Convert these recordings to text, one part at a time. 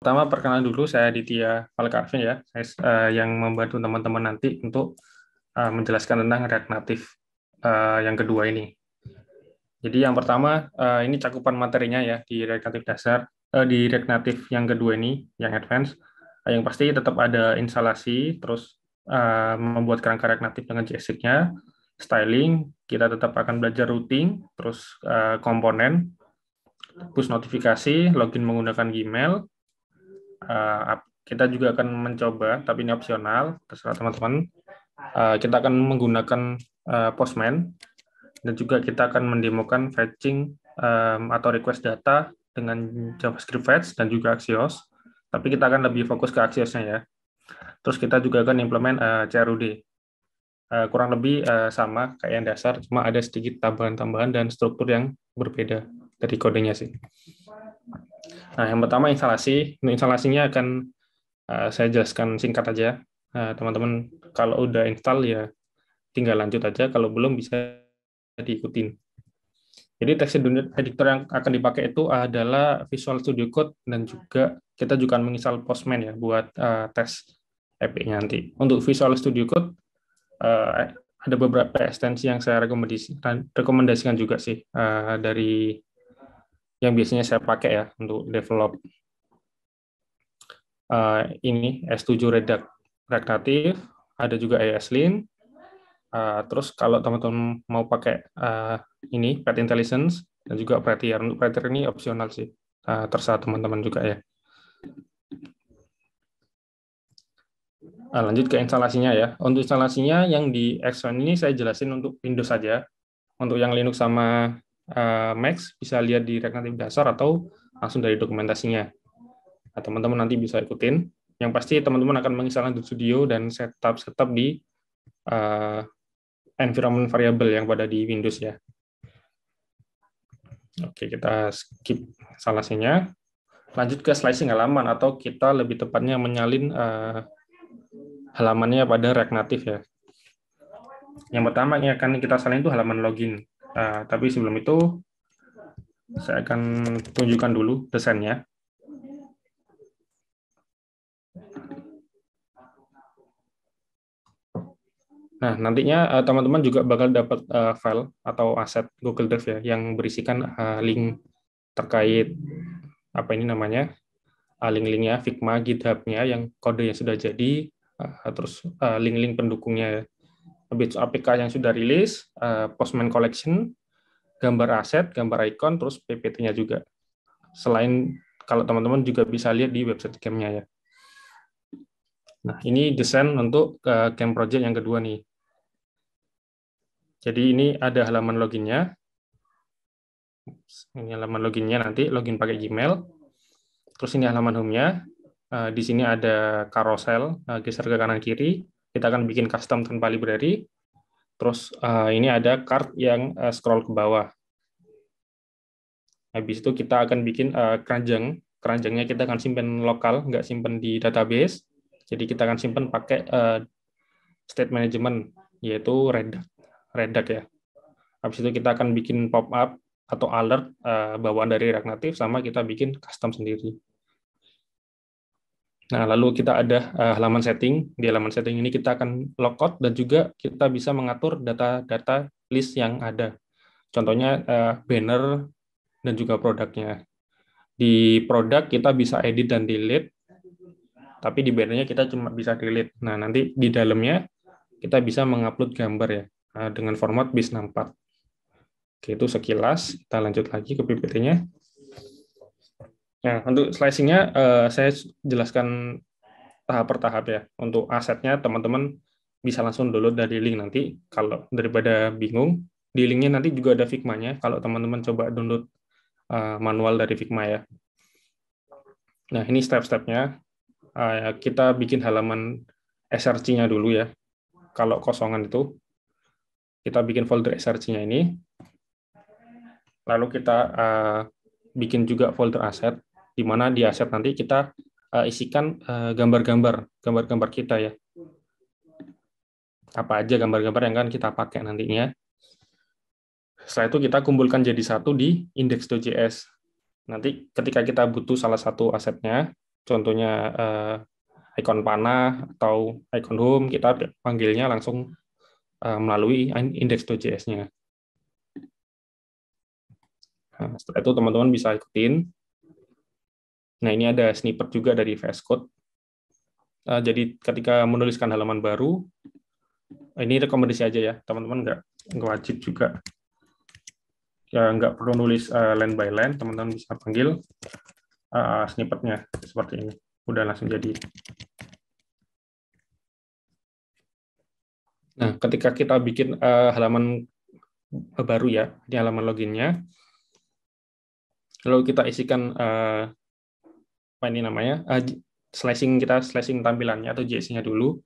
Pertama, perkenalan dulu, saya Aditya Valkarvin ya, saya yang membantu teman-teman nanti untuk menjelaskan tentang React Native yang kedua ini. Jadi yang pertama, ini cakupan materinya ya di React Native dasar, di React Native yang kedua ini, yang advance. Yang pasti tetap ada instalasi, terus membuat kerangka React Native dengan JSX-nya, styling, kita tetap akan belajar routing, terus komponen, push notifikasi, login menggunakan Gmail. Kita juga akan mencoba, tapi ini opsional, terserah teman-teman. Kita akan menggunakan Postman, dan juga kita akan mendemokan fetching atau request data dengan JavaScript Fetch dan juga Axios. Tapi kita akan lebih fokus ke Axios-nya ya. Terus kita juga akan implement CRUD. Kurang lebih sama kayak yang dasar, cuma ada sedikit tambahan-tambahan dan struktur yang berbeda dari kodenya sih. Nah, yang pertama instalasi. Instalasinya akan saya jelaskan singkat aja. Teman-teman kalau udah install ya tinggal lanjut aja, kalau belum bisa diikutin. Jadi text editor yang akan dipakai itu adalah Visual Studio Code, dan juga kita juga akan menginstal Postman ya buat tes API-nya nanti. Untuk Visual Studio Code ada beberapa ekstensi yang saya rekomendasikan juga sih dari yang biasanya saya pakai ya untuk develop. Ini S7 React Native, ada juga ESLint. Terus kalau teman-teman mau pakai ini Path Intelligence dan juga Prettier. Untuk Prettier ini opsional sih, terserah teman-teman juga ya. Lanjut ke instalasinya ya. Untuk instalasinya yang di X1 ini saya jelasin untuk Windows saja. Untuk yang Linux sama Mac bisa lihat di React Native dasar atau langsung dari dokumentasinya. Teman-teman nanti bisa ikutin. Yang pasti teman-teman akan menginstalkan Studio dan setup di environment variable yang pada di Windows ya. Oke, kita skip instalasinya. Lanjut ke slicing halaman, atau kita lebih tepatnya menyalin halamannya pada React Native ya. Yang pertama yang akan kita salin itu halaman login. Tapi sebelum itu saya akan tunjukkan dulu desainnya. Nah, nantinya teman-teman juga bakal dapat file atau aset Google Drive ya yang berisikan link terkait apa ini namanya, link-linknya, Figma, GitHub-nya yang kodenya sudah jadi, terus link-link pendukungnya, bits APK yang sudah rilis, Postman Collection, gambar aset, gambar icon, terus PPT-nya juga. Selain kalau teman-teman juga bisa lihat di website camp-nya ya. Nah, ini desain untuk camp project yang kedua nih. Jadi ini ada halaman loginnya. Ini halaman loginnya, nanti login pakai Gmail. Terus ini halaman home-nya. Di sini ada carousel, geser ke kanan kiri. Kita akan bikin custom tanpa library. Terus ini ada card yang scroll ke bawah. Habis itu kita akan bikin keranjang. Keranjangnya kita akan simpan lokal, nggak simpan di database. Jadi kita akan simpan pakai state management, yaitu Redact ya. Habis itu kita akan bikin pop-up atau alert bawaan dari React Native, sama kita bikin custom sendiri. Nah, lalu kita ada halaman setting. Di halaman setting ini kita akan logout, dan juga kita bisa mengatur data-data list yang ada. Contohnya banner dan juga produknya. Di produk kita bisa edit dan delete, tapi di bannernya kita cuma bisa delete. Nah, nanti di dalamnya kita bisa mengupload gambar ya, dengan format bis64. Oke, itu sekilas. Kita lanjut lagi ke PPT-nya. Nah, untuk slicing-nya saya jelaskan tahap per tahap ya. Untuk asetnya teman-teman bisa langsung download dari link nanti. Kalau daripada bingung, di linknya nanti juga ada Figma-nya. Kalau teman-teman coba download manual dari Figma ya. Nah, ini step-stepnya. Kita bikin halaman SRC-nya dulu ya. Kalau kosongan itu, kita bikin folder SRC-nya ini. Lalu kita bikin juga folder aset, di mana di aset nanti kita isikan gambar-gambar kita ya. Apa aja gambar-gambar yang akan kita pakai nantinya. Setelah itu kita kumpulkan jadi satu di index.js. Nanti ketika kita butuh salah satu asetnya, contohnya icon panah atau icon home, kita panggilnya langsung melalui index.js-nya. Nah, setelah itu teman-teman bisa ikutin. Nah, ini ada snippet juga dari VS Code. Jadi ketika menuliskan halaman baru, ini rekomendasi aja ya, teman-teman nggak wajib juga. Ya, nggak perlu nulis line by line, teman-teman bisa panggil snippetnya seperti ini. Udah langsung jadi. Nah, ketika kita bikin halaman baru ya, di halaman loginnya, lalu kita isikan apa ini namanya, slashing tampilannya atau JS-nya dulu.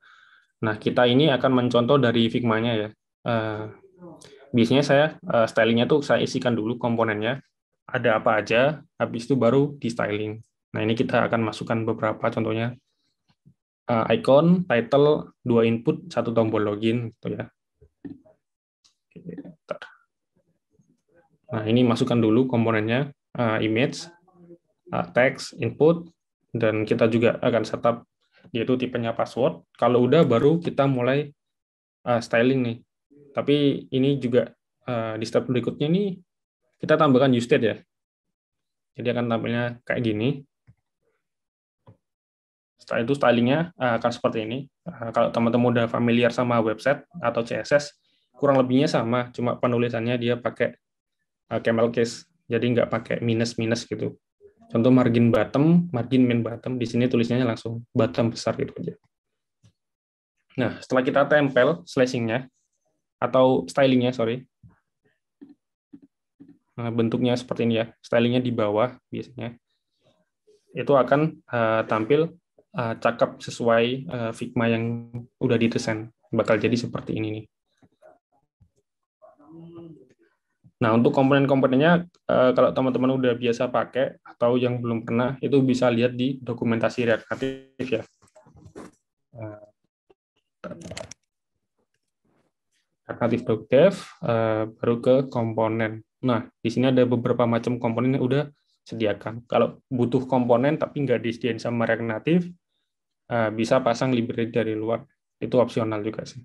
Nah, kita ini akan mencontoh dari Figma-nya ya. Biasanya saya stylingnya tuh saya isikan dulu komponennya, ada apa aja, habis itu baru di styling. Nah, ini kita akan masukkan beberapa contohnya. Icon, title, 2 input, 1 tombol login, gitu ya. Nah, ini masukkan dulu komponennya, image, text, input, dan kita juga akan setup yaitu tipenya password. Kalau udah baru kita mulai styling nih. Tapi ini juga di step berikutnya nih kita tambahkan useState ya. Jadi akan tampilnya kayak gini. Setelah itu stylingnya akan seperti ini. Kalau teman-teman udah familiar sama website atau CSS, kurang lebihnya sama, cuma penulisannya dia pakai camel case, jadi nggak pakai minus-minus gitu. Contoh margin bottom, margin main bottom, di sini tulisannya langsung bottom besar gitu aja. Nah, setelah kita tempel slashingnya atau stylingnya, sorry, nah, bentuknya seperti ini ya, stylingnya di bawah biasanya, itu akan tampil cakep sesuai Figma yang udah didesain. Bakal jadi seperti ini nih. Nah, untuk komponen-komponennya, kalau teman-teman udah biasa pakai atau yang belum pernah, itu bisa lihat di dokumentasi React Native ya. React Native.dev, baru ke komponen. Nah, di sini ada beberapa macam komponen yang udah sediakan. Kalau butuh komponen tapi nggak disediain sama React Native, bisa pasang library dari luar. Itu opsional juga sih.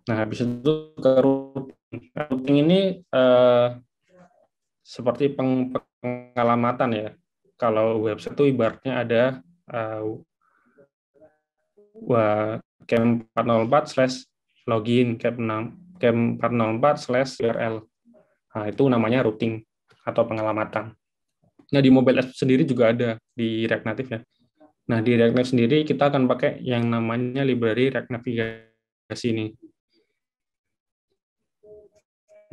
Nah, habis itu ke routing ini seperti pengalamatan ya. Kalau website itu ibaratnya ada camp 404/login, camp 404/URL. Nah, itu namanya routing atau pengalamatan. Nah, di mobile app sendiri juga ada di React Native ya. Nah, di React Native sendiri kita akan pakai yang namanya library React Navigasi ini.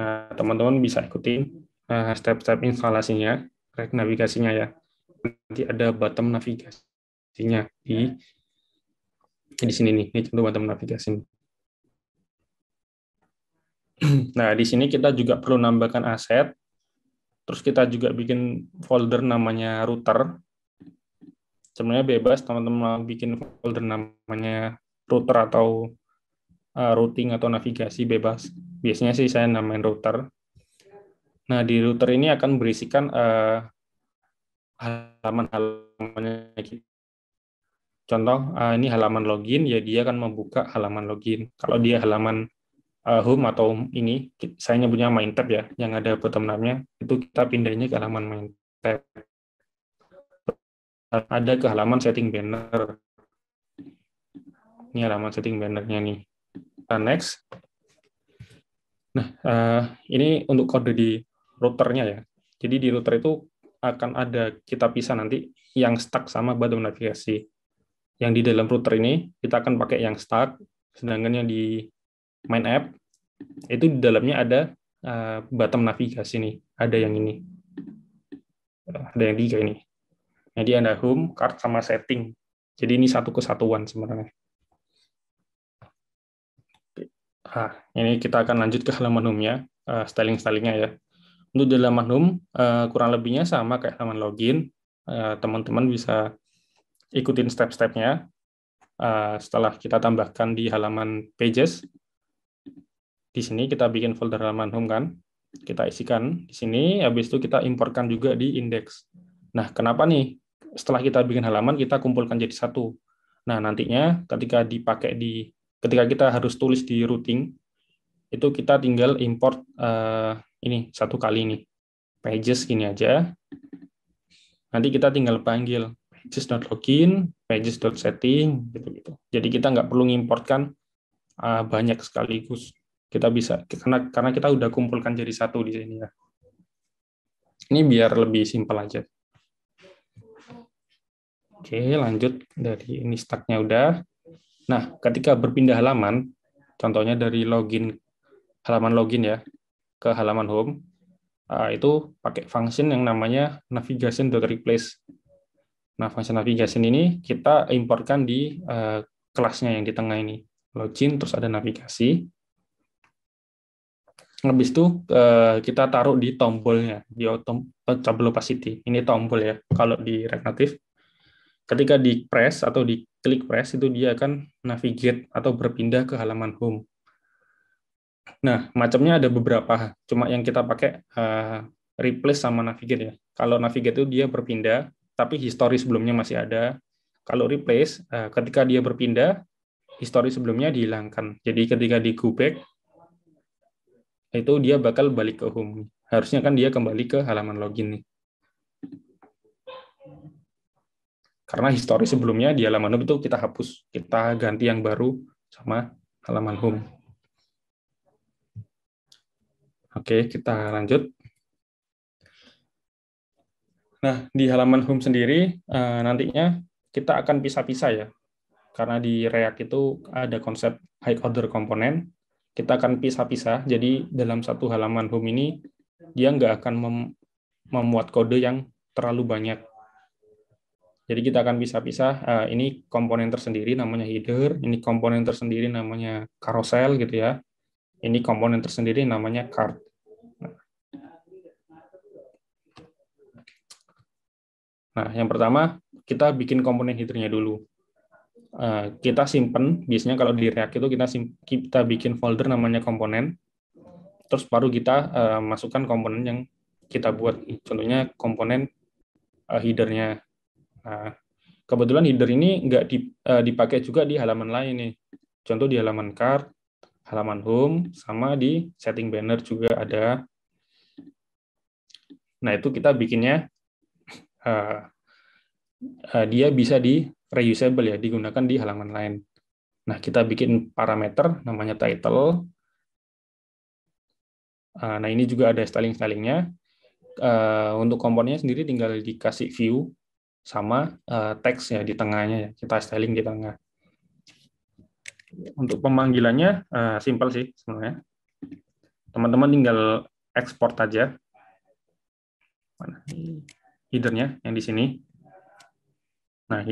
Nah, teman-teman bisa ikutin step-step instalasinya, React Navigasinya ya. Nanti ada bottom navigasinya di sini nih. Ini contoh bottom navigasi. Nah, di sini kita juga perlu nambahkan aset. Terus kita juga bikin folder namanya router. Sebenarnya bebas teman-teman mau bikin folder namanya router atau routing atau navigasi bebas. Biasanya sih saya namain router. Nah, di router ini akan berisikan halaman-halamannya. Contoh, ini halaman login, ya dia akan membuka halaman login. Kalau dia halaman home atau ini, saya nyebutnya main tab ya, yang ada bottom tab-nya, itu kita pindahnya ke halaman main tab. Ada ke halaman setting banner. Ini halaman setting bannernya nih. Next. Nah, ini untuk kode di routernya ya. Jadi di router itu akan ada kita pisah nanti yang stuck sama bottom navigasi. Yang di dalam router ini kita akan pakai yang stuck, sedangkan yang di main app itu di dalamnya ada bottom navigasi nih. Ada yang ini. Ada yang 3 ini. Jadi ada home, card, sama setting. Jadi ini satu kesatuan sebenarnya. Ini kita akan lanjut ke halaman home-nya, styling-stylingnya ya. Untuk di halaman home, kurang lebihnya sama kayak halaman login. Teman-teman bisa ikutin step-stepnya. Setelah kita tambahkan di halaman pages, di sini kita bikin folder halaman home kan. Kita isikan di sini, habis itu kita importkan juga di index. Nah, kenapa nih? Setelah kita bikin halaman, kita kumpulkan jadi satu. Nah, nantinya ketika kita harus tulis di routing, itu kita tinggal import ini satu kali nih. Pages gini aja. Nanti kita tinggal panggil pages.login, pages.setting, gitu-gitu. Jadi kita nggak perlu ngimportkan banyak sekaligus. Kita bisa, karena kita udah kumpulkan jadi satu di sini ya. Ini biar lebih simpel aja. Oke, lanjut dari ini stacknya udah. Nah, ketika berpindah halaman, contohnya dari halaman login ya, ke halaman home, itu pakai function yang namanya navigation.replace. Nah, function navigation ini kita importkan di kelasnya yang di tengah ini. Login, terus ada navigasi. Habis itu kita taruh di tombolnya, di toggle opacity. Ini tombol ya, kalau di React Native. Ketika di press atau di klik press, itu dia akan navigate atau berpindah ke halaman home. Nah, macamnya ada beberapa, cuma yang kita pakai replace sama navigate ya. Kalau navigate itu dia berpindah, tapi histori sebelumnya masih ada. Kalau replace, ketika dia berpindah, histori sebelumnya dihilangkan. Jadi ketika di go back, itu dia bakal balik ke home. Harusnya kan dia kembali ke halaman login nih. Karena histori sebelumnya di halaman home itu kita hapus, kita ganti yang baru sama halaman home. Oke, kita lanjut. Nah, di halaman home sendiri nantinya kita akan pisah-pisah ya. Karena di React itu ada konsep high order component, kita akan pisah-pisah. Jadi dalam satu halaman home ini dia nggak akan memuat kode yang terlalu banyak. Jadi kita akan pisah-pisah. Ini komponen tersendiri namanya header, ini komponen tersendiri namanya carousel gitu ya. Ini komponen tersendiri namanya cart. Nah, yang pertama kita bikin komponen header-nya dulu. Kita simpen, biasanya kalau di React itu kita bikin folder namanya komponen, terus baru kita masukkan komponen yang kita buat. Contohnya komponen header-nya. Nah, kebetulan header ini nggak dipakai juga di halaman lain nih. Contoh di halaman cart, halaman home, sama di setting banner juga ada. Nah, itu kita bikinnya dia bisa di reusable ya, digunakan di halaman lain. Nah, kita bikin parameter namanya title. Nah, ini juga ada styling-stylingnya. Untuk komponennya sendiri tinggal dikasih view sama teks ya di tengahnya ya. Kita styling di tengah. Untuk pemanggilannya simpel sih sebenarnya. Teman-teman tinggal export aja. Mana? Header-nya yang di sini. Nah,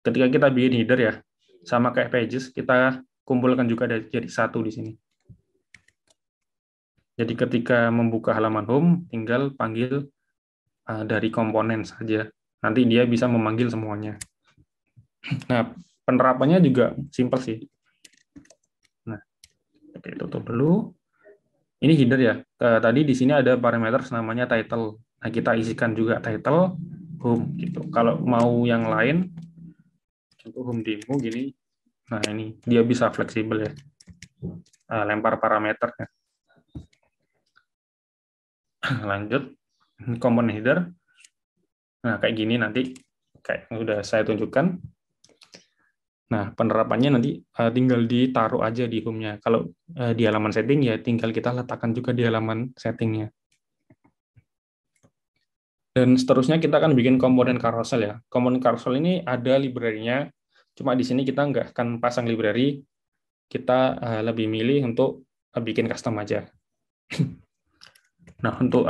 ketika kita bikin header ya, sama kayak pages, kita kumpulkan juga jadi satu di sini. Jadi ketika membuka halaman home, tinggal panggil dari komponen saja. Nanti dia bisa memanggil semuanya. Nah, penerapannya juga simpel sih. Nah, oke, tutup dulu. Ini header ya. Tadi di sini ada parameter namanya title. Nah, kita isikan juga title, home gitu. Kalau mau yang lain, contoh home demo gini. Nah, ini dia bisa fleksibel ya. Lempar parameternya. Lanjut, komponen header. Nah, kayak gini nanti, kayak yang sudah saya tunjukkan. Nah, penerapannya nanti tinggal ditaruh aja di home-nya. Kalau di halaman setting, ya tinggal kita letakkan juga di halaman settingnya. Dan seterusnya kita akan bikin komponen carousel ya. Komponen carousel ini ada library-nya, cuma di sini kita nggak akan pasang library, kita lebih milih untuk bikin custom aja. Nah, untuk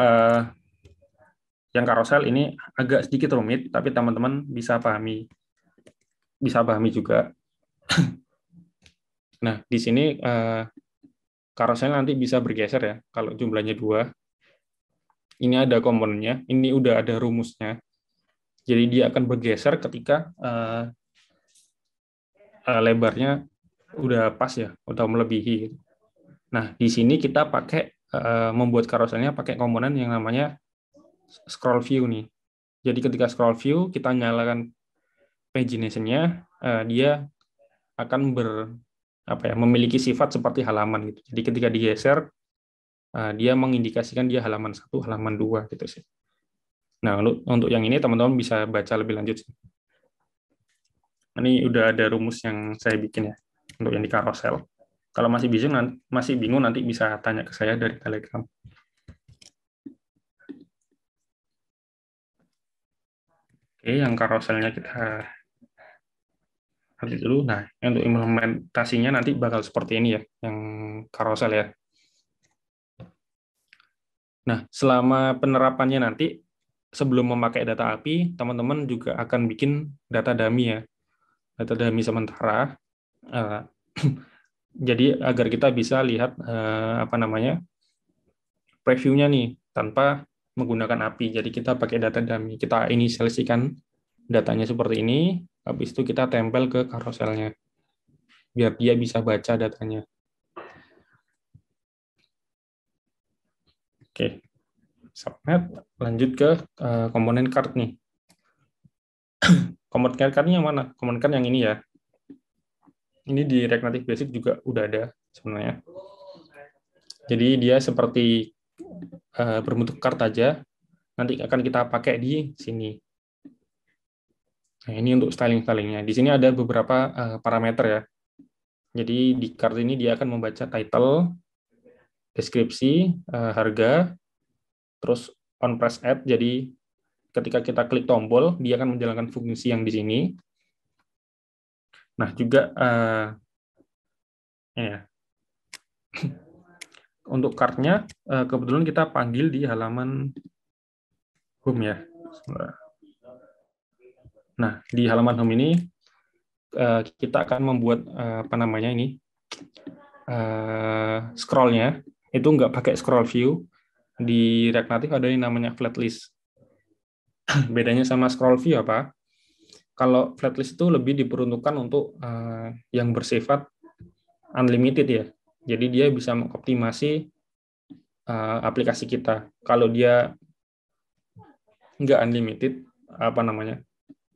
yang carousel ini agak sedikit rumit, tapi teman-teman bisa pahami juga. Nah, di sini carousel nanti bisa bergeser ya, kalau jumlahnya 2. Ini ada komponennya, ini udah ada rumusnya. Jadi dia akan bergeser ketika lebarnya udah pas ya, udah melebihi. Nah, di sini kita pakai membuat carouselnya pakai komponen yang namanya scroll view nih. Jadi ketika scroll view, kita nyalakan pagination-nya, dia akan memiliki sifat seperti halaman gitu. Jadi ketika digeser, dia mengindikasikan dia halaman 1, halaman 2 gitu sih. Nah, untuk yang ini teman-teman bisa baca lebih lanjut. Ini udah ada rumus yang saya bikin ya untuk yang di carousel. Kalau masih bingung nanti bisa tanya ke saya dari Telegram. Oke, yang carouselnya kita nanti dulu. Nah, untuk implementasinya nanti bakal seperti ini ya, yang carousel ya. Nah, selama penerapannya nanti, sebelum memakai data API, teman-teman juga akan bikin data dummy ya, data dummy sementara. Jadi agar kita bisa lihat previewnya nih tanpa menggunakan API. Jadi kita pakai data dummy, kita inisialisikan datanya seperti ini, habis itu kita tempel ke carouselnya biar dia bisa baca datanya. Oke, subnet, lanjut ke komponen card nih. Komponen card-nya mana? Komponen card yang ini ya. Ini di React Native Basic juga udah ada sebenarnya. Jadi dia seperti berbentuk card aja. Nanti akan kita pakai di sini. Nah, ini untuk styling-stylingnya. Di sini ada beberapa parameter ya. Jadi di card ini dia akan membaca title, deskripsi, harga, terus on press add. Jadi ketika kita klik tombol, dia akan menjalankan fungsi yang di sini. Nah, juga ya. Untuk card-nya, kebetulan kita panggil di halaman home ya. Nah, di halaman home ini, kita akan membuat scroll-nya. Itu nggak pakai scroll view. Di React Native ada yang namanya flat list. Bedanya sama scroll view apa? Kalau flat list itu lebih diperuntukkan untuk yang bersifat unlimited ya. Jadi dia bisa mengoptimasi aplikasi kita. Kalau dia nggak unlimited,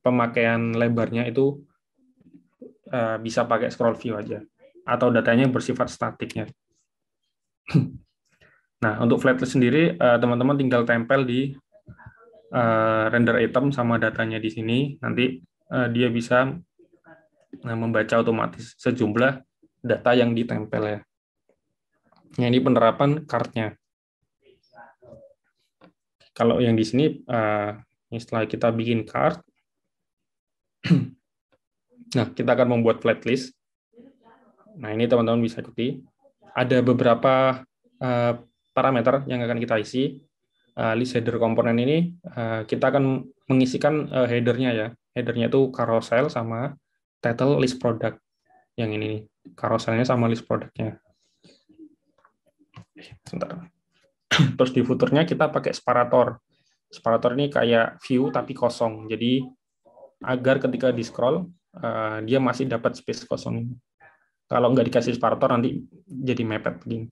pemakaian lebarnya itu bisa pakai scroll view aja. Atau datanya bersifat statiknya. Nah, untuk flat list sendiri, teman-teman tinggal tempel di render item sama datanya di sini. Nanti dia bisa membaca otomatis sejumlah data yang ditempel ya. Nah, ini penerapan card-nya. Kalau yang di sini, setelah kita bikin card, nah kita akan membuat flat list. Nah, ini teman-teman bisa ikuti. Ada beberapa parameter yang akan kita isi. List header komponen ini, kita akan mengisikan header-nya ya. Header-nya itu carousel sama title list product. Yang ini nih, carouselnya sama list product-nya. Sebentar. Terus di footer-nya kita pakai separator. Separator ini kayak view tapi kosong. Jadi agar ketika di scroll, dia masih dapat space kosong ini. Kalau nggak dikasih separator nanti jadi mepet begini,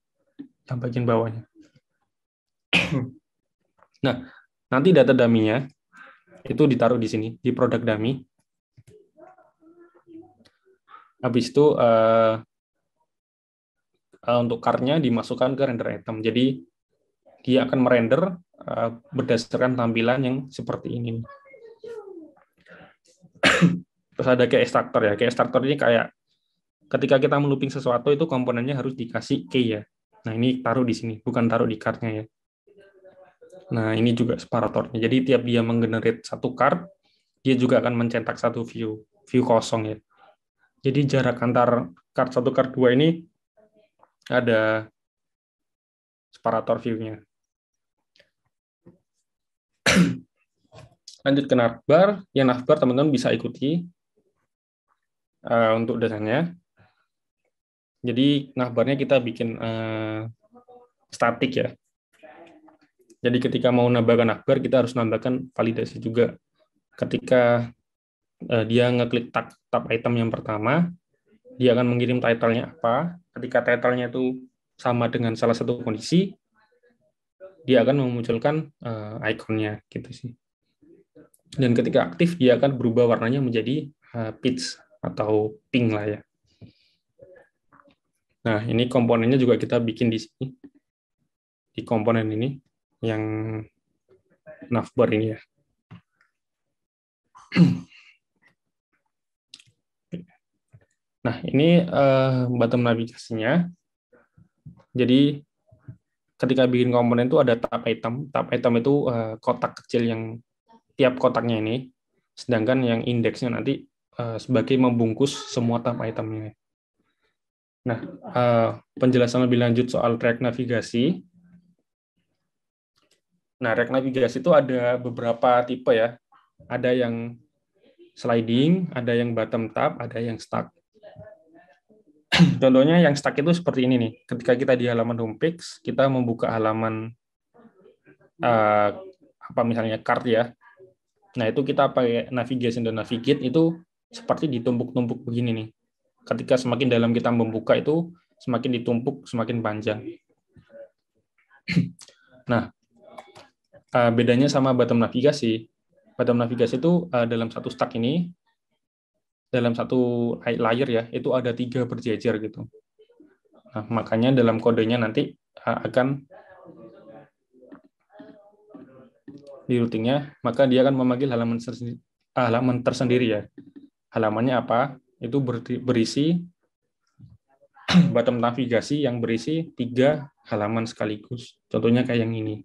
yang bagian bawahnya. Nah, nanti data dummy-nya itu ditaruh di sini, di produk dummy. Habis itu untuk card-nya dimasukkan ke render item. Jadi dia akan merender berdasarkan tampilan yang seperti ini. Terus ada kayak extractor ya. Kayak extractor ini kayak ketika kita melooping sesuatu itu komponennya harus dikasih key ya. Nah, ini taruh di sini, bukan taruh di card-nya ya. Nah, ini juga separatornya. Jadi tiap dia menggenerate satu card, dia juga akan mencetak satu view kosong ya. Jadi jarak antar card 1 card 2 ini ada separator view-nya. Lanjut ke navbar. Ya, navbar teman-teman bisa ikuti untuk dasarnya. Jadi navbarnya kita bikin statik ya. Jadi ketika mau nambahkan navbar, kita harus nambahkan validasi juga. Ketika dia ngeklik tab item yang pertama, dia akan mengirim title-nya apa. Ketika title-nya itu sama dengan salah satu kondisi, dia akan memunculkan ikonnya gitu sih. Dan ketika aktif, dia akan berubah warnanya menjadi peach atau pink lah ya. Nah, ini komponennya juga kita bikin di sini, di komponen ini, yang navbar ini ya. Nah, ini bottom navigasinya. Jadi, ketika bikin komponen itu ada tab item. Tab item itu kotak kecil yang tiap kotaknya ini, sedangkan yang indeksnya nanti sebagai membungkus semua tab itemnya. Nah, penjelasan lebih lanjut soal track navigasi. Nah, track navigasi itu ada beberapa tipe ya. Ada yang sliding, ada yang bottom tab, ada yang stack. Contohnya yang stack itu seperti ini nih. Ketika kita di halaman homepage, kita membuka halaman apa misalnya card ya. Nah, itu kita pakai navigation dan navigate itu seperti ditumpuk-tumpuk begini nih. Ketika semakin dalam kita membuka itu semakin ditumpuk, semakin panjang. Nah, bedanya sama bottom navigasi. Bottom navigasi itu dalam satu stack ini, dalam satu layer ya, itu ada 3 berjejer gitu. Nah, makanya dalam kodenya nanti akan di routingnya, maka dia akan memanggil halaman tersendiri ya. Halamannya apa? Itu berisi bottom navigasi yang berisi 3 halaman sekaligus. Contohnya kayak yang ini.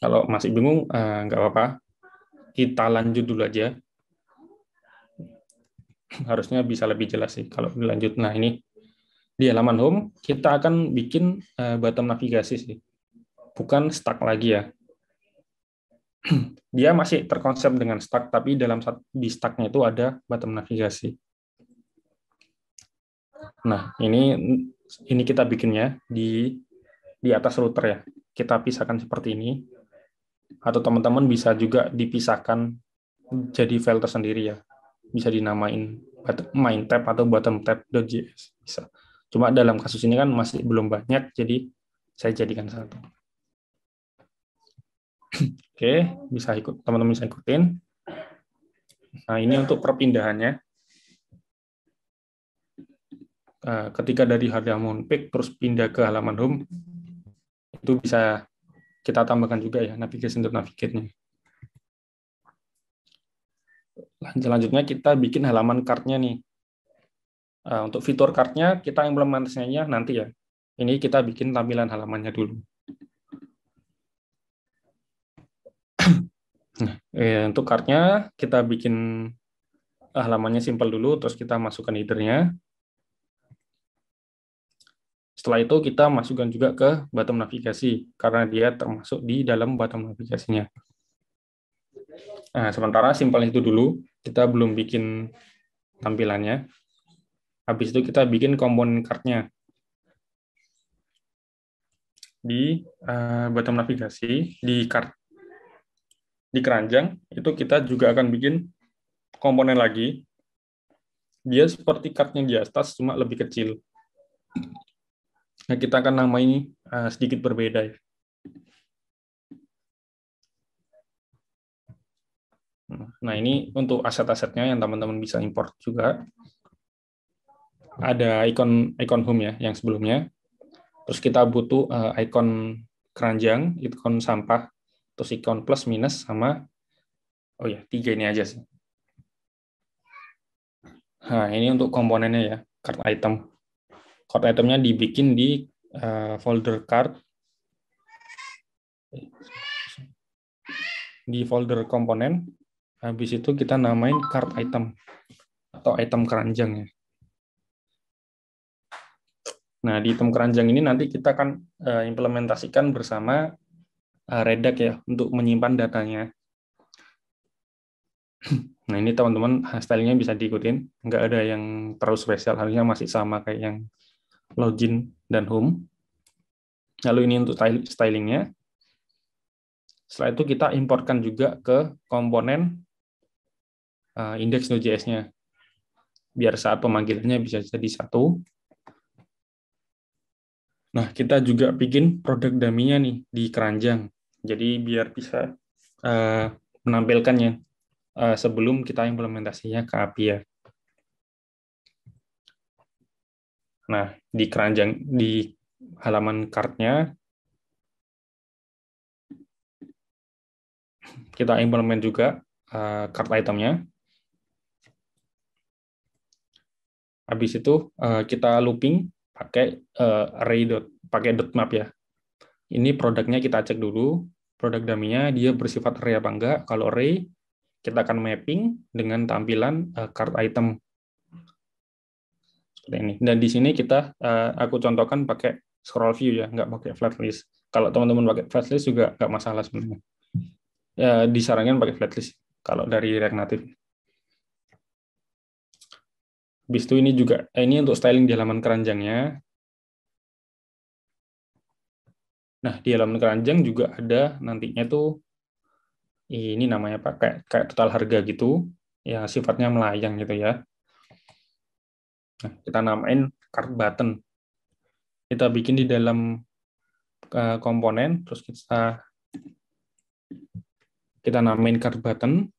Kalau masih bingung, nggak apa-apa. Kita lanjut dulu aja. Harusnya bisa lebih jelas sih kalau lanjut. Nah, ini di halaman home, kita akan bikin bottom navigasi sih. Bukan stack lagi ya. Dia masih terkonsep dengan stack, tapi di stacknya itu ada bottom navigasi. Nah, ini kita bikinnya di atas router ya. Kita pisahkan seperti ini. Atau teman-teman bisa juga dipisahkan jadi file tersendiri ya. Bisa dinamain main tab atau bottom tab.js bisa. Cuma dalam kasus ini kan masih belum banyak, jadi saya jadikan satu. Oke, teman-teman bisa ikutin. Nah, ini untuk perpindahannya. Ketika dari halaman page terus pindah ke halaman home, itu bisa kita tambahkan juga ya navigation untuk navigate-nya. Selanjutnya kita bikin halaman card-nya nih. Untuk fitur card-nya kita implementasinya nanti ya. Ini kita bikin tampilan halamannya dulu. Nah, untuk card-nya kita bikin halamannya simple dulu, terus kita masukkan header-nya. Setelah itu kita masukkan juga ke bottom navigasi, karena dia termasuk di dalam bottom navigasinya. Nah, sementara simple itu dulu, kita belum bikin tampilannya. Habis itu kita bikin komponen card-nya. Di bottom navigasi, di keranjang, itu kita juga akan bikin komponen lagi. Dia seperti card-nya di atas, cuma lebih kecil. Nah, kita akan nama ini sedikit berbeda ya. Nah, ini untuk aset-asetnya yang teman-teman bisa import juga. Ada icon home ya, yang sebelumnya. Terus kita butuh icon keranjang, icon sampah, terus icon plus minus sama, 3 ini aja sih. Nah, ini untuk komponennya ya, card item. Card itemnya dibikin di folder card, di folder komponen. Habis itu kita namain card item atau item keranjang ya. Nah, di item keranjang ini nanti kita akan implementasikan bersama Redact ya untuk menyimpan datanya. Nah, ini teman-teman stylenya bisa diikutin, nggak ada yang terlalu spesial, harusnya masih sama kayak yang login dan home. Lalu ini untuk stylingnya. Setelah itu kita importkan juga ke komponen index.js-nya, biar saat pemanggilannya bisa jadi satu. Nah, kita juga bikin produk dummy-nya nih di keranjang. Jadi biar bisa menampilkannya sebelum kita implementasinya ke API ya. Nah, di keranjang di halaman card-nya kita implement juga card itemnya. Habis itu kita looping pakai pakai dot map ya. Ini produknya kita cek dulu, produk dummy-nya dia bersifat array apa enggak. Kalau array, kita akan mapping dengan tampilan card item seperti ini. Dan di sini aku contohkan pakai scroll view ya, nggak pakai flat list. Kalau teman-teman pakai flat list juga nggak masalah sebenarnya. Ya, disarankan pakai flat list kalau dari React Native. Habis itu ini untuk styling di halaman keranjangnya. Nah, di halaman keranjang juga ada nantinya tuh ini namanya kayak total harga gitu, ya sifatnya melayang gitu ya. Nah, kita namain cart button. Kita bikin di dalam komponen, terus kita namain cart button.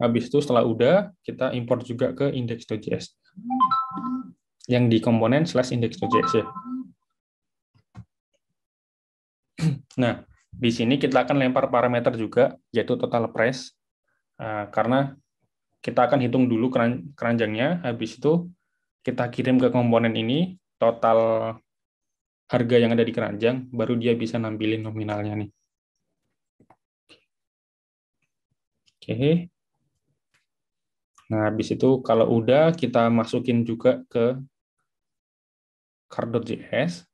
Habis itu setelah udah, kita import juga ke index.js. Yang di komponen /index.js ya. Nah, di sini kita akan lempar parameter juga, yaitu total price. Karena kita akan hitung dulu keranjangnya, habis itu kita kirim ke komponen ini, total harga yang ada di keranjang, baru dia bisa nampilin nominalnya nih. Oke. Nah, habis itu kalau udah, kita masukin juga ke card.js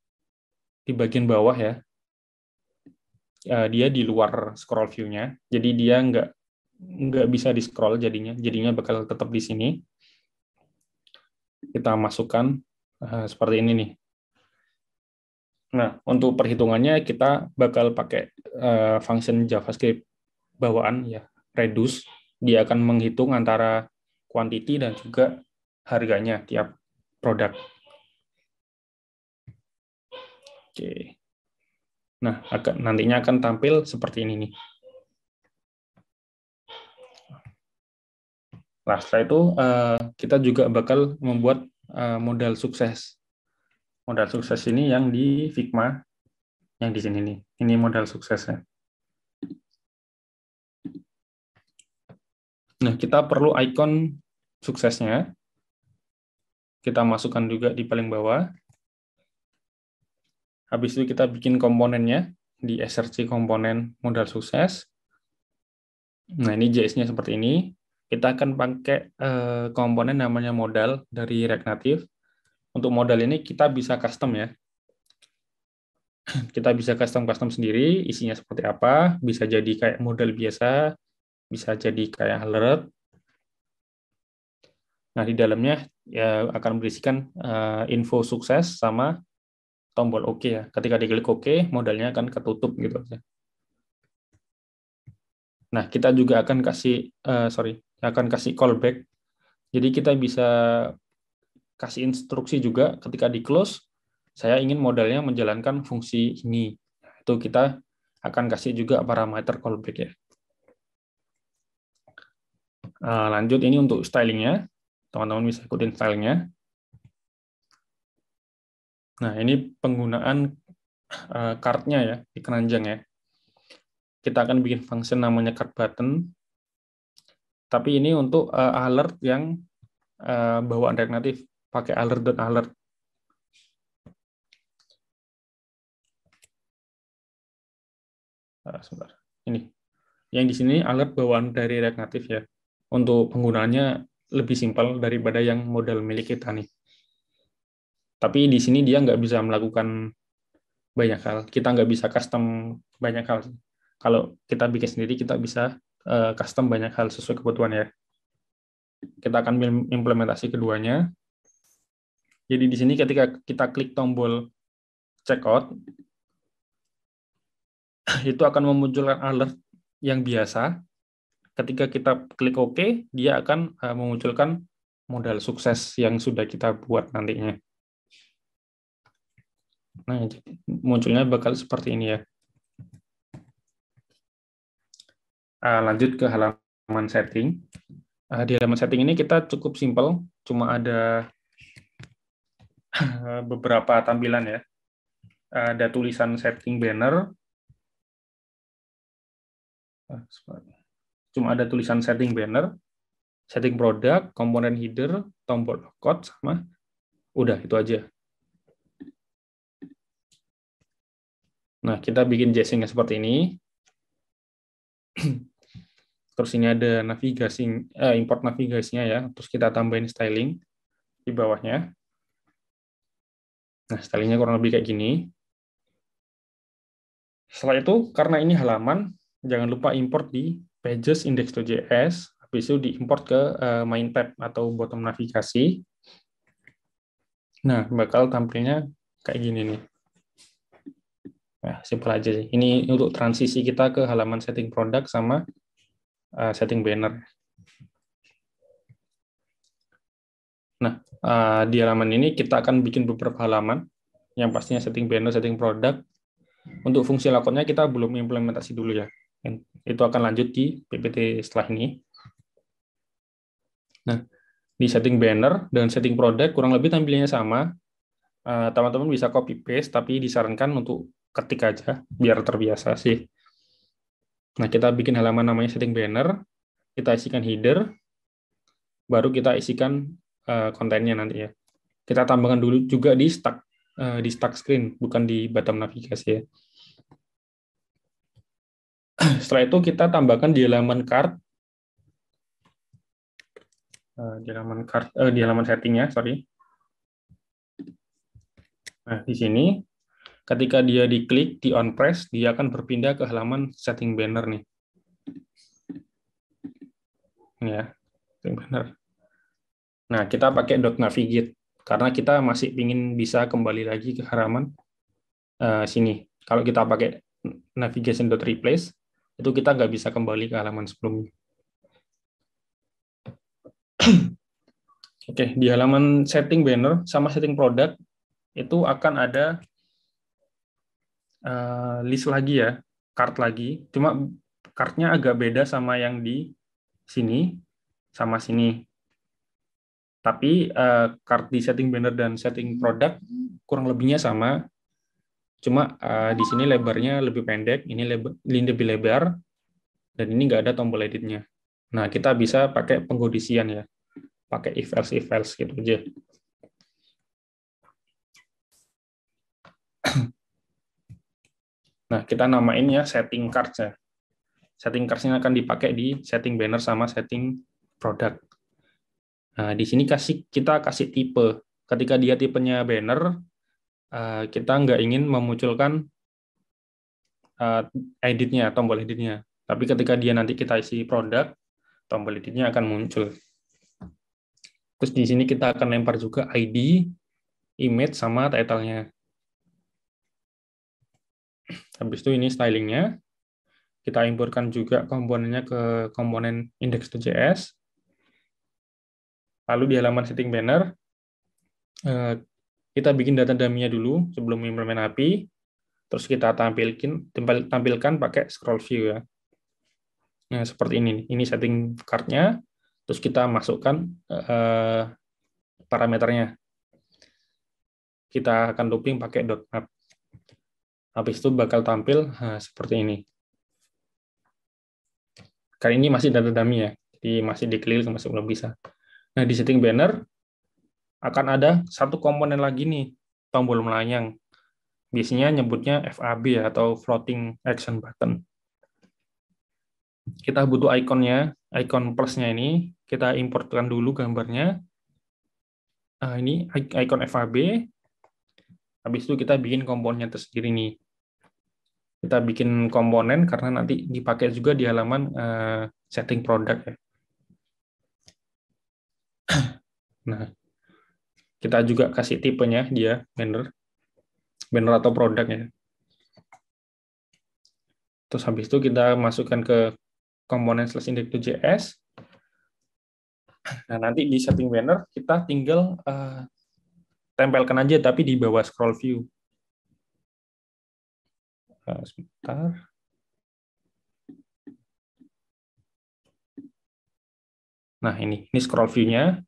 di bagian bawah ya. Dia di luar scroll view-nya, jadi dia nggak bisa di scroll jadinya bakal tetap di sini. Kita masukkan seperti ini nih. Nah, untuk perhitungannya kita bakal pakai function JavaScript bawaan ya, reduce. Dia akan menghitung antara quantity dan juga harganya tiap produk. Oke. Nah, nantinya akan tampil seperti ini nih. Nah, setelah itu kita juga bakal membuat modal sukses. Modal sukses ini yang di Figma, yang di sini nih. Ini modal suksesnya. Nah, kita perlu icon suksesnya. Kita masukkan juga di paling bawah. Habis itu kita bikin komponennya di src komponen modal sukses. Nah, ini JS-nya seperti ini. Kita akan pakai komponen namanya modal dari React Native. Untuk modal ini kita bisa custom ya. Kita bisa custom sendiri, isinya seperti apa. Bisa jadi kayak modal biasa, bisa jadi kayak alert. Nah, di dalamnya ya akan berisikan info sukses sama tombol OK ya. Ketika diklik OK, modalnya akan ketutup gitu. Nah, kita juga akan kasih callback. Jadi kita bisa kasih instruksi juga ketika di close, saya ingin modalnya menjalankan fungsi ini. Itu kita akan kasih juga parameter callback ya. Lanjut ini untuk stylingnya, teman-teman bisa ikutin stylingnya. Nah, ini penggunaan card-nya ya, di keranjang ya. Kita akan bikin function namanya card button, tapi ini untuk alert yang bawaan React Native, pakai alert.alert. Sebentar. Ini. Yang di sini alert bawaan dari React Native ya. Untuk penggunaannya lebih simpel daripada yang modal milik kita nih. Tapi di sini dia nggak bisa melakukan banyak hal. Kita nggak bisa custom banyak hal. Kalau kita bikin sendiri, kita bisa custom banyak hal sesuai kebutuhan ya. Kita akan implementasi keduanya. Jadi di sini ketika kita klik tombol checkout, itu akan memunculkan alert yang biasa. Ketika kita klik OK, dia akan memunculkan modal sukses yang sudah kita buat nantinya. Nah, munculnya bakal seperti ini ya. Lanjut ke halaman setting. Di halaman setting ini kita cukup simple, cuma ada beberapa tampilan ya. Ada tulisan setting banner, cuma ada tulisan setting banner, setting produk, komponen header, tombol code, sama udah itu aja. Nah, kita bikin JSON-nya seperti ini. Terus ini ada navigasi, import navigasinya ya. Terus kita tambahin styling di bawahnya. Nah, stylingnya kurang lebih kayak gini. Setelah itu, karena ini halaman, jangan lupa import di pages index.js. Habis itu diimport ke main tab atau bottom navigasi. Nah, bakal tampilnya kayak gini nih. Nah, simpel aja sih. Ini untuk transisi kita ke halaman setting produk sama setting banner. Nah, di halaman ini kita akan bikin beberapa halaman, yang pastinya setting banner, setting produk. Untuk fungsi layoutnya kita belum implementasi dulu ya. Itu akan lanjut di PPT setelah ini. Nah, di setting banner dan setting produk kurang lebih tampilnya sama. Teman-teman bisa copy paste, tapi disarankan untuk ketik aja, biar terbiasa sih. Nah, kita bikin halaman namanya setting banner, kita isikan header, baru kita isikan kontennya nanti ya. Kita tambahkan dulu juga di start screen, bukan di bottom navigasi ya. Setelah itu kita tambahkan di halaman card, di halaman settingnya, sorry. Nah, di sini ketika dia diklik di on press, dia akan berpindah ke halaman setting banner nih. Ini ya, setting banner. Nah, kita pakai .navigate karena kita masih ingin bisa kembali lagi ke halaman sini. Kalau kita pakai navigation.replace, itu kita nggak bisa kembali ke halaman sebelumnya. Oke, di halaman setting banner sama setting produk itu akan ada list lagi ya, card lagi. Cuma cardnya agak beda sama yang di sini, sama sini. Tapi card di setting banner dan setting produk kurang lebihnya sama. Cuma di sini lebarnya lebih pendek, ini lebih lebar, dan ini nggak ada tombol editnya. Nah, kita bisa pakai pengkondisian ya, pakai if else gitu aja. Nah, kita namainnya setting cards ya. Setting cards ini akan dipakai di setting banner sama setting produk. Nah, di sini kita kasih tipe. Ketika dia tipenya banner, kita nggak ingin memunculkan editnya, tombol editnya. Tapi ketika dia nanti kita isi produk, tombol editnya akan muncul. Terus di sini kita akan lempar juga ID, image, sama title-nya. Habis itu ini stylingnya. Kita importkan juga komponennya ke komponen index.js. Lalu di halaman setting banner, kita bikin data dummy-nya dulu sebelum implement API. Terus kita tampilkan pakai scroll view ya. Nah, seperti ini. Ini setting card-nya. Terus kita masukkan parameternya. Kita akan looping pakai .map. Habis itu bakal tampil seperti ini. Kali ini masih data dummy ya. Jadi masih diklik, masih belum bisa. Nah, di setting banner akan ada satu komponen lagi nih, tombol melayang. Biasanya nyebutnya FAB atau floating action button. Kita butuh ikonnya, ikon plusnya ini, kita importkan dulu gambarnya. Ini ikon FAB. Habis itu kita bikin komponennya tersendiri nih. Kita bikin komponen karena nanti dipakai juga di halaman setting produk ya. Nah, kita juga kasih tipenya dia banner atau produk ya. Terus habis itu kita masukkan ke komponen /index.js. Nah, nanti di setting banner kita tinggal tempelkan aja tapi di bawah scroll view. Sebentar. Nah, ini scroll view-nya.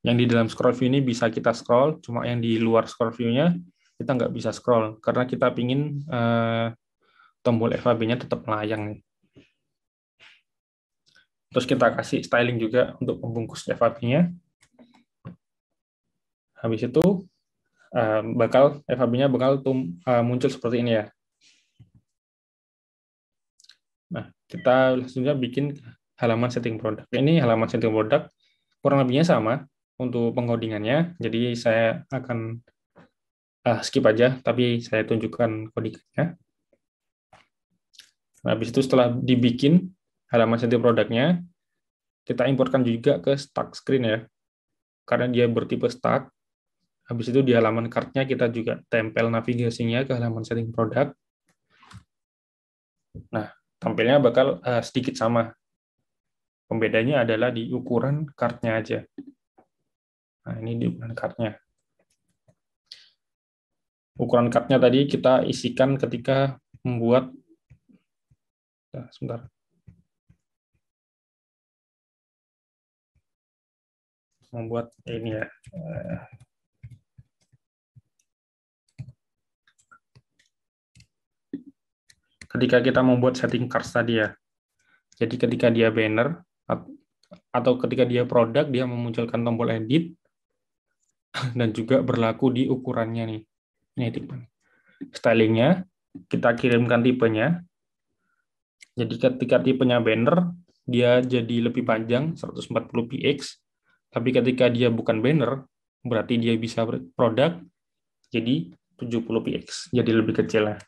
Yang di dalam scroll view ini bisa kita scroll, cuma yang di luar scroll view-nya kita nggak bisa scroll, karena kita pingin tombol FAB-nya tetap melayang. Terus kita kasih styling juga untuk pembungkus FAB-nya. Habis itu FAB-nya bakal muncul seperti ini ya. Nah, kita langsungnya bikin halaman setting produk. Ini halaman setting produk kurang lebihnya sama untuk pengodingannya. Jadi saya akan skip aja, tapi saya tunjukkan codingannya. Nah, habis itu setelah dibikin halaman setting produknya, kita importkan juga ke start screen ya. Karena dia bertipe start. Habis itu di halaman kartnya kita juga tempel navigasinya ke halaman setting produk. Nah, tampilnya bakal sedikit sama. Pembedanya adalah di ukuran kartnya aja. Nah, ini di ukuran kartnya. Ukuran kartnya tadi kita isikan ketika membuat, sebentar, membuat ini ya. Ketika kita membuat setting cards tadi ya. Jadi ketika dia banner atau ketika dia produk, dia memunculkan tombol edit dan juga berlaku di ukurannya nih. Ini tipe. Stylingnya kita kirimkan tipenya. Jadi ketika tipenya banner, dia jadi lebih panjang 140 px. Tapi ketika dia bukan banner, berarti dia bisa produk jadi 70 px. Jadi lebih kecil lah.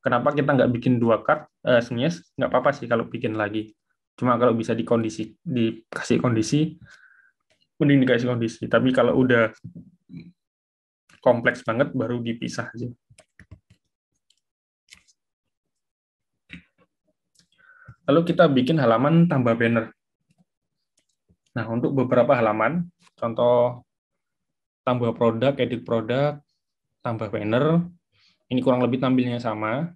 Kenapa kita nggak bikin dua card? Sebenarnya nggak apa-apa sih kalau bikin lagi. Cuma kalau bisa dikasih kondisi, mending dikasih kondisi. Tapi kalau udah kompleks banget, baru dipisah aja. Lalu kita bikin halaman tambah banner. Nah, untuk beberapa halaman, contoh tambah produk, edit produk, tambah banner, ini kurang lebih tampilnya sama.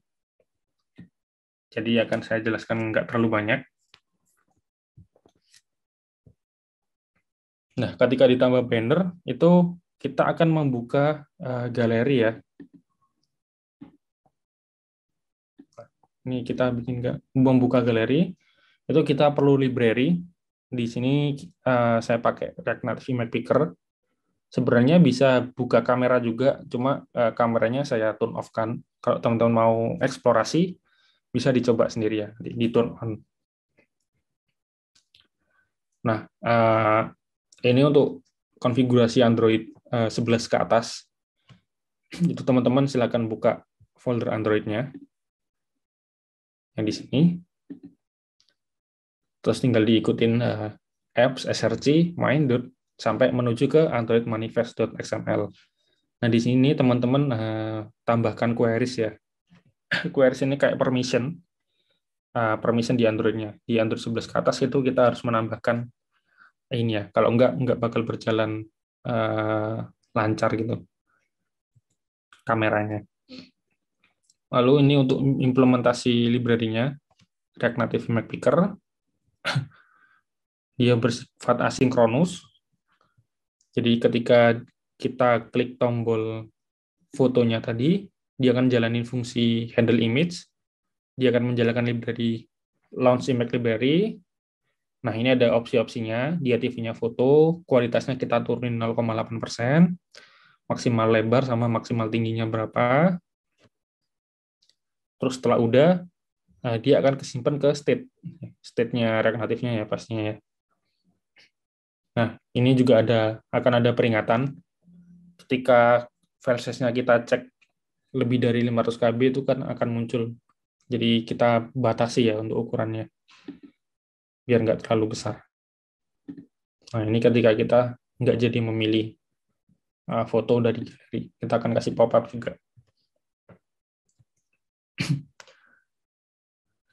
Jadi akan saya jelaskan nggak terlalu banyak. Nah, ketika ditambah banner, itu kita akan membuka galeri ya. Ini kita bikin membuka galeri, itu kita perlu library. Di sini saya pakai React Native Image Picker. Sebenarnya bisa buka kamera juga, cuma kameranya saya turn off kan. Kalau teman-teman mau eksplorasi, bisa dicoba sendiri ya, di turn on. Nah, ini untuk konfigurasi Android 11 ke atas. Itu teman-teman silakan buka folder Android-nya yang di sini. Terus tinggal diikutin apps, src, main, sampai menuju ke Android manifest.xml. Nah, di sini teman-teman tambahkan queries ya. Queries ini kayak permission di Android-nya. Di Android 11 ke atas itu kita harus menambahkan ini ya. Kalau enggak bakal berjalan lancar gitu kameranya. Lalu ini untuk implementasi library-nya, React Native Image Picker. Dia bersifat asinkronus. Jadi ketika kita klik tombol fotonya tadi, dia akan jalanin fungsi handle image, dia akan menjalankan library launch image library. Nah, ini ada opsi-opsinya, dia TV-nya foto, kualitasnya kita turunin 0,8%, maksimal lebar sama maksimal tingginya berapa. Terus setelah udah, dia akan kesimpan ke state-nya React Native-nya ya pastinya ya. Nah, ini juga akan ada peringatan ketika file size-nya kita cek lebih dari 500 KB itu kan akan muncul. Jadi kita batasi ya untuk ukurannya, biar nggak terlalu besar. Nah, ini ketika kita nggak jadi memilih foto dari galeri, kita akan kasih pop-up juga.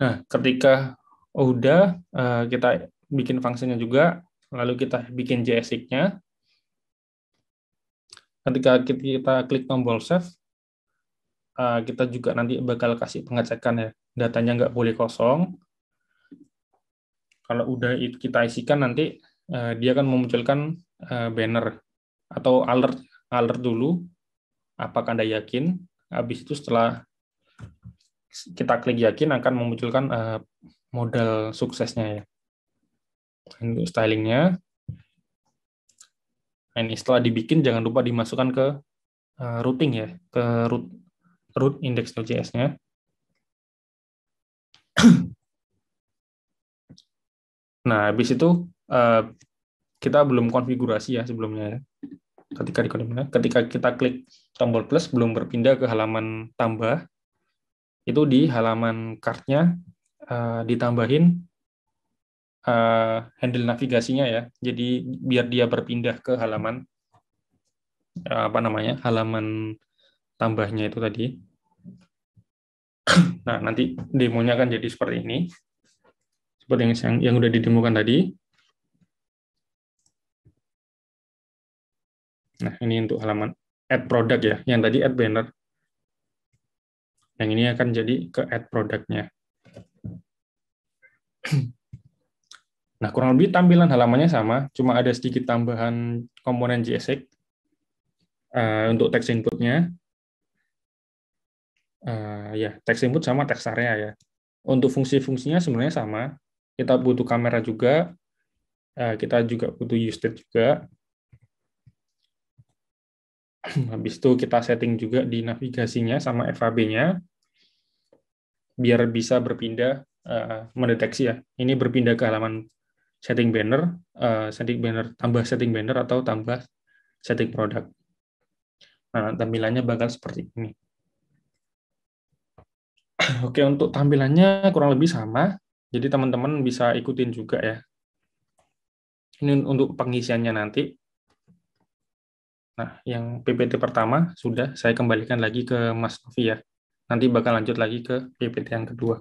Nah, ketika udah kita bikin fungsinya juga, lalu kita bikin JSX-nya. Ketika kita klik tombol save, kita juga nanti bakal kasih pengecekan ya, datanya nggak boleh kosong. Kalau udah kita isikan nanti dia akan memunculkan banner atau alert alert dulu. Apakah Anda yakin? Habis itu setelah kita klik yakin akan memunculkan modal suksesnya ya. Untuk stylingnya. Ini setelah dibikin jangan lupa dimasukkan ke routing ya, ke root index.js-nya. Nah, habis itu kita belum konfigurasi ya sebelumnya ya. Ketika kita klik tombol plus belum berpindah ke halaman tambah, itu di halaman card-nya ditambahin handle navigasinya ya. Jadi biar dia berpindah ke halaman halaman tambahnya itu tadi. Nah, nanti demonya akan jadi seperti ini. Seperti yang udah didemokan tadi. Nah, ini untuk halaman add product ya. Yang tadi add banner. Yang ini akan jadi ke add product-nya. Nah, kurang lebih tampilan halamannya sama, cuma ada sedikit tambahan komponen JSX untuk text input-nya. Ya, text input sama text area ya. Untuk fungsi-fungsinya sebenarnya sama. Kita butuh kamera juga, kita juga butuh use-state juga. Habis itu kita setting juga di navigasinya sama FAB-nya, biar bisa berpindah, mendeteksi ya. Ini berpindah ke halaman setting banner, tambah setting banner atau tambah setting product. Nah, tampilannya bakal seperti ini. Oke, untuk tampilannya kurang lebih sama, jadi teman-teman bisa ikutin juga ya. Ini untuk pengisiannya nanti. Nah, yang PPT pertama sudah saya kembalikan lagi ke Mas Novi ya. Nanti bakal lanjut lagi ke PPT yang kedua.